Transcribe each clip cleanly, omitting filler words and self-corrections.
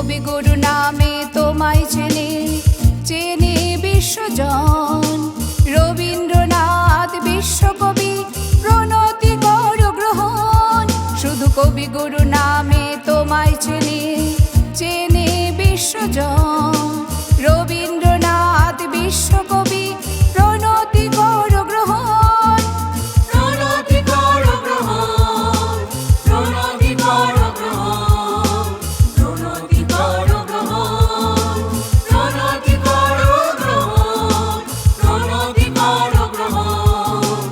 কবিগুরু নামে তোমায় চেনে চেনে বিশ্বজন। রবীন্দ্রনাথ বিশ্বকবি প্রণতি কর গ্রহণ। শুধু কবিগুরু নামে তোমায় চেনে চেনে বিশ্বজন। রবীন্দ্রনাথ বিশ্বকবি প্রণতি কর গ্রহণ। প্রণতি কর গ্রহণ, প্রণতি কর গ্রহণ, প্রণতি কর গ্রহণ, প্রণতি কর গ্রহণ, প্রণতি কর গ্রহণ,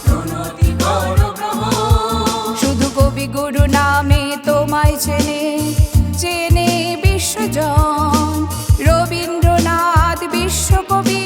প্রণতি কর গ্রহণ। শুধু কবিগুরু নামে তোমায় চেনে চেনে বিশ্বজন। রবীন্দ্রনাথ বিশ্বকবি